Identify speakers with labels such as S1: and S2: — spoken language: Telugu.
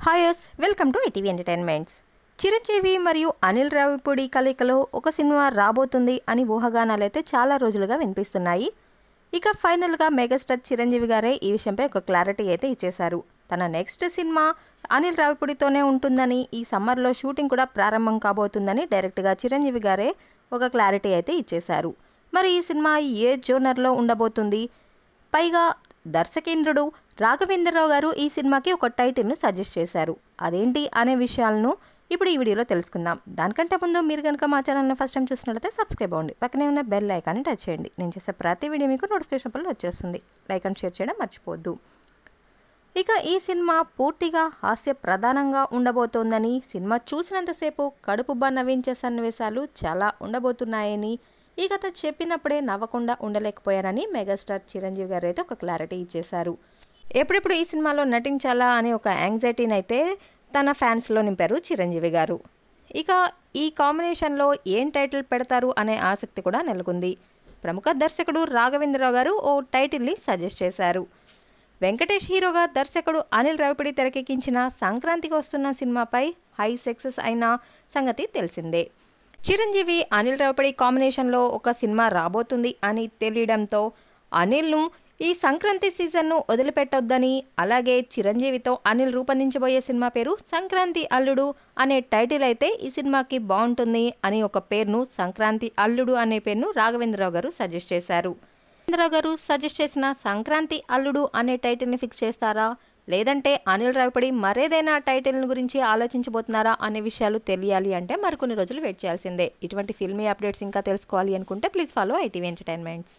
S1: హాయస్ welcome to ETV entertainments. Chiranjeevi మరియు అనిల్ రావిపూడి కలయికలో ఒక సినిమా రాబోతుంది అని ఊహాగానాలైతే చాలా రోజులుగా వినిపిస్తున్నాయి. ఇక ఫైనల్గా మెగాస్టార్ చిరంజీవి గారే ఈ విషయంపై ఒక క్లారిటీ అయితే ఇచ్చేశారు. తన నెక్స్ట్ సినిమా అనిల్ రావిపూడితోనే ఉంటుందని, ఈ సమ్మర్లో షూటింగ్ కూడా ప్రారంభం కాబోతుందని డైరెక్ట్గా చిరంజీవి గారే ఒక క్లారిటీ అయితే ఇచ్చేశారు. మరి ఈ సినిమా ఏ జోనర్లో ఉండబోతుంది? పైగా దర్శకేంద్రుడు రాఘవేంద్రరావు గారు ఈ సినిమాకి ఒక టైటిల్ను సజెస్ట్ చేశారు. అదేంటి అనే విషయాలను ఇప్పుడు ఈ వీడియోలో తెలుసుకుందాం. దానికంటే ముందు మీరు కనుక మా ఛానల్ని ఫస్ట్ టైం చూసినట్లయితే సబ్స్క్రైబ్ అవ్వండి. పక్కనే ఉన్న బెల్ ఐకాన్ని టచ్ చేయండి. నేను చేసే ప్రతి వీడియో మీకు నోటిఫికేషన్ పనులు వచ్చేస్తుంది. లైక్ అండ్ షేర్ చేయడం మర్చిపోవద్దు. ఇక ఈ సినిమా పూర్తిగా హాస్య ప్రధానంగా ఉండబోతోందని, సినిమా చూసినంతసేపు కడుపుబ్బా నవ్వించే సన్నివేశాలు చాలా ఉండబోతున్నాయని, ఈ కథ చెప్పినప్పుడే నవ్వకుండా ఉండలేకపోయారని మెగాస్టార్ చిరంజీవి గారు అయితే ఒక క్లారిటీ ఇచ్చేశారు. ఎప్పుడెప్పుడు ఈ సినిమాలో నటించాలా అనే ఒక యాంగ్జైటీని అయితే తన ఫ్యాన్స్లో నింపారు చిరంజీవి గారు. ఇక ఈ కాంబినేషన్లో ఏం టైటిల్ పెడతారు అనే ఆసక్తి కూడా నెలకొంది. ప్రముఖ దర్శకుడు రాఘవేంద్రరావు గారు ఓ టైటిల్ని సజెస్ట్ చేశారు. వెంకటేష్ హీరోగా దర్శకుడు అనిల్ రావిపూడి తెరకెక్కించిన సంక్రాంతికి వస్తున్న సినిమాపై హై సక్సెస్ అయిన సంగతి తెలిసిందే. చిరంజీవి అనిల్ రావిపూడి కాంబినేషన్లో ఒక సినిమా రాబోతుంది అని తెలియడంతో అనిల్ను ఈ సంక్రాంతి సీజన్ను వదిలిపెట్టొద్దని, అలాగే చిరంజీవితో అనిల్ రూపొందించబోయే సినిమా పేరు సంక్రాంతి అల్లుడు అనే టైటిల్ అయితే ఈ సినిమాకి బాగుంటుంది అని ఒక పేరును, సంక్రాంతి అల్లుడు అనే పేరును రాఘవేంద్రరావు గారు సజెస్ట్ చేశారు. రాఘవేంద్రరావు గారు సజెస్ట్ చేసిన సంక్రాంతి అల్లుడు అనే టైటిల్ని ఫిక్స్ చేస్తారా, లేదంటే అనిల్ రావిపూడి మరేదైనా టైటిల్ గురించి ఆలోచించబోతున్నారా అనే విషయాలు తెలియాలి అంటే మరికొన్ని రోజులు వెయిట్ చేయాల్సిందే. ఇటువంటి ఫిల్మీ అప్డేట్స్ ఇంకా తెలుసుకోవాలి అనుకుంటే ప్లీజ్ ఫాలో ఈటీవీ ఎంటర్టైన్మెంట్స్.